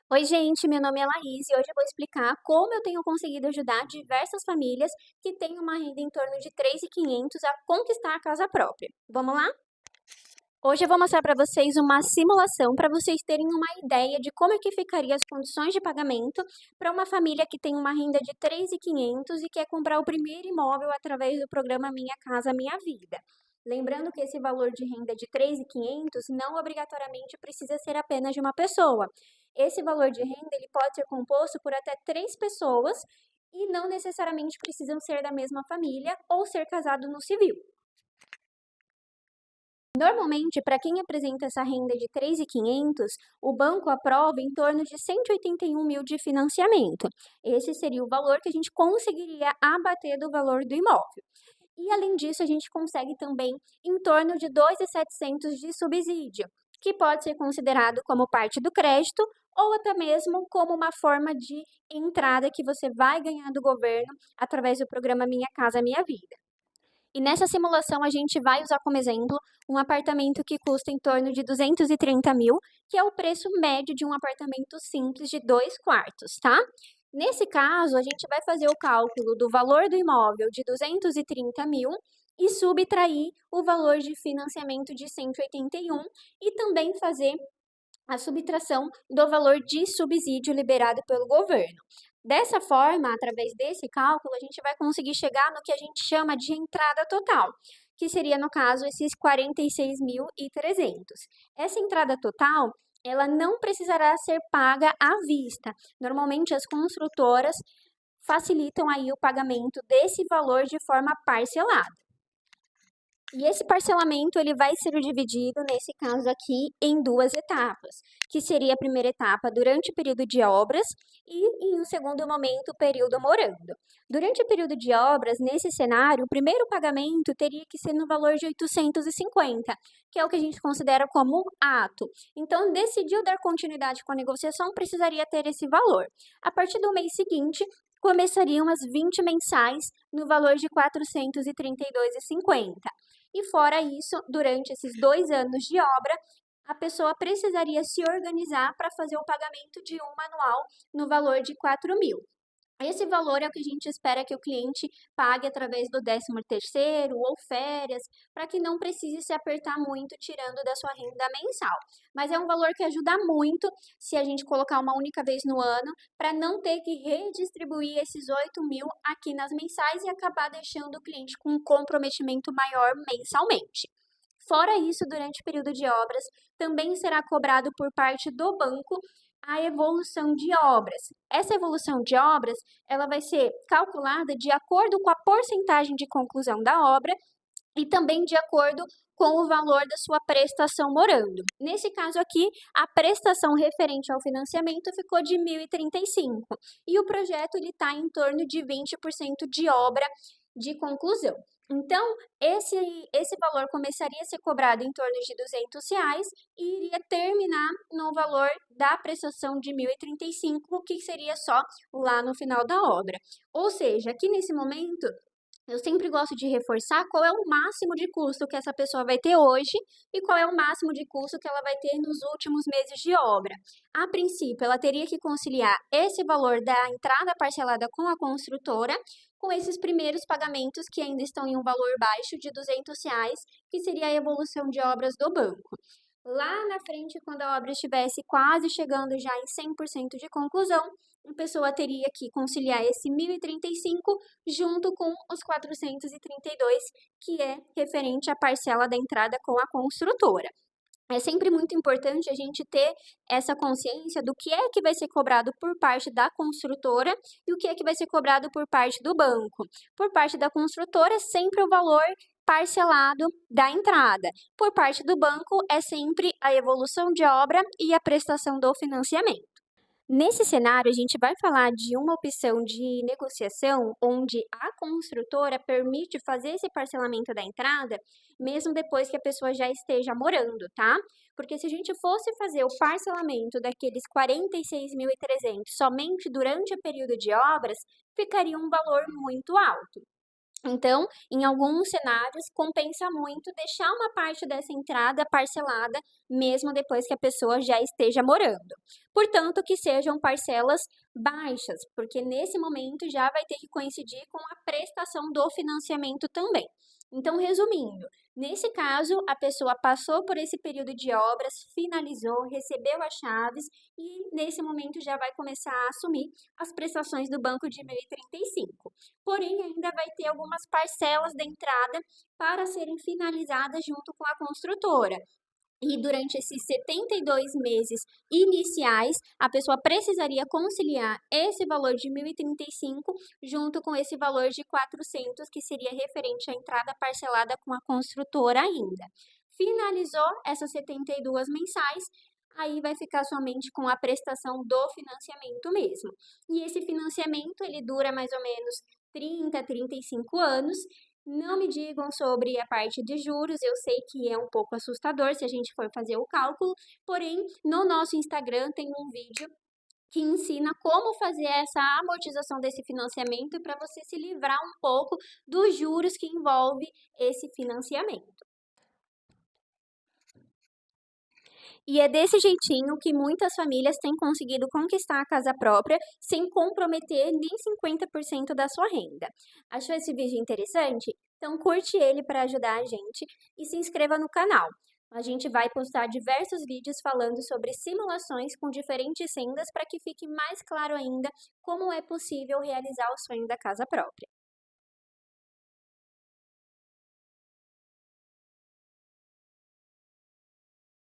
Oi, gente, meu nome é Laís e hoje eu vou explicar como eu tenho conseguido ajudar diversas famílias que têm uma renda em torno de 3.500 a conquistar a casa própria. Vamos lá? Hoje eu vou mostrar para vocês uma simulação para vocês terem uma ideia de como é que ficaria as condições de pagamento para uma família que tem uma renda de 3.500 e quer comprar o primeiro imóvel através do programa Minha Casa Minha Vida. Lembrando que esse valor de renda de 3.500 não obrigatoriamente precisa ser apenas de uma pessoa. Esse valor de renda ele pode ser composto por até 3 pessoas e não necessariamente precisam ser da mesma família ou ser casado no civil. Normalmente, para quem apresenta essa renda de 3.500, o banco aprova em torno de 181 mil de financiamento. Esse seria o valor que a gente conseguiria abater do valor do imóvel. E além disso, a gente consegue também em torno de 2.700 de subsídio, que pode ser considerado como parte do crédito ou até mesmo como uma forma de entrada que você vai ganhar do governo através do programa Minha Casa Minha Vida. E nessa simulação a gente vai usar como exemplo um apartamento que custa em torno de 230 mil, que é o preço médio de um apartamento simples de 2 quartos, tá? Nesse caso, a gente vai fazer o cálculo do valor do imóvel de 230 mil e subtrair o valor de financiamento de 181 e também fazer a subtração do valor de subsídio liberado pelo governo. Dessa forma, através desse cálculo, a gente vai conseguir chegar no que a gente chama de entrada total, que seria, no caso, esses 46.300. Essa entrada total, ela não precisará ser paga à vista. Normalmente, as construtoras facilitam aí o pagamento desse valor de forma parcelada. E esse parcelamento ele vai ser dividido, nesse caso aqui, em duas etapas, que seria a primeira etapa durante o período de obras e, em um segundo momento, o período morando. Durante o período de obras, nesse cenário, o primeiro pagamento teria que ser no valor de 850, que é o que a gente considera como ato. Então, decidiu dar continuidade com a negociação, precisaria ter esse valor. A partir do mês seguinte, começariam as 20 mensais no valor de R$ 432,50. E fora isso, durante esses 2 anos de obra, a pessoa precisaria se organizar para fazer o pagamento de um manual no valor de 4 mil. Esse valor é o que a gente espera que o cliente pague através do 13º ou férias, para que não precise se apertar muito tirando da sua renda mensal. Mas é um valor que ajuda muito se a gente colocar uma única vez no ano, para não ter que redistribuir esses 8 mil aqui nas mensais e acabar deixando o cliente com um comprometimento maior mensalmente. Fora isso, durante o período de obras, também será cobrado por parte do banco a evolução de obras. Essa evolução de obras, ela vai ser calculada de acordo com a porcentagem de conclusão da obra e também de acordo com o valor da sua prestação morando. Nesse caso aqui, a prestação referente ao financiamento ficou de 1.035 e o projeto está em torno de 20% de obra de conclusão. Então, esse valor começaria a ser cobrado em torno de R$ 200 e iria terminar no valor da prestação de 1.035, que seria só lá no final da obra. Ou seja, aqui nesse momento, eu sempre gosto de reforçar qual é o máximo de custo que essa pessoa vai ter hoje e qual é o máximo de custo que ela vai ter nos últimos meses de obra. A princípio, ela teria que conciliar esse valor da entrada parcelada com a construtora com esses primeiros pagamentos que ainda estão em um valor baixo de R$ 200, que seria a evolução de obras do banco. Lá na frente, quando a obra estivesse quase chegando já em 100% de conclusão, a pessoa teria que conciliar esse 1.035 junto com os 432, que é referente à parcela da entrada com a construtora. É sempre muito importante a gente ter essa consciência do que é que vai ser cobrado por parte da construtora e o que é que vai ser cobrado por parte do banco. Por parte da construtora, é sempre o valor parcelado da entrada. Por parte do banco, é sempre a evolução de obra e a prestação do financiamento. Nesse cenário, a gente vai falar de uma opção de negociação onde a construtora permite fazer esse parcelamento da entrada, mesmo depois que a pessoa já esteja morando, tá? Porque se a gente fosse fazer o parcelamento daqueles 46.300 somente durante o período de obras, ficaria um valor muito alto. Então, em alguns cenários, compensa muito deixar uma parte dessa entrada parcelada, mesmo depois que a pessoa já esteja morando. Portanto, que sejam parcelas baixas, porque nesse momento já vai ter que coincidir com a prestação do financiamento também. Então, resumindo, nesse caso, a pessoa passou por esse período de obras, finalizou, recebeu as chaves e nesse momento já vai começar a assumir as prestações do banco de 1035. Porém, ainda vai ter algumas parcelas da entrada para serem finalizadas junto com a construtora. E durante esses 72 meses iniciais, a pessoa precisaria conciliar esse valor de 1.035 junto com esse valor de 400, que seria referente à entrada parcelada com a construtora ainda. Finalizou essas 72 mensais, aí vai ficar somente com a prestação do financiamento mesmo. E esse financiamento, ele dura mais ou menos 30, 35 anos. Não me digam sobre a parte de juros, eu sei que é um pouco assustador se a gente for fazer o cálculo, porém, no nosso Instagram tem um vídeo que ensina como fazer essa amortização desse financiamento para você se livrar um pouco dos juros que envolve esse financiamento. E é desse jeitinho que muitas famílias têm conseguido conquistar a casa própria sem comprometer nem 50% da sua renda. Achou esse vídeo interessante? Então curte ele para ajudar a gente e se inscreva no canal. A gente vai postar diversos vídeos falando sobre simulações com diferentes rendas para que fique mais claro ainda como é possível realizar o sonho da casa própria.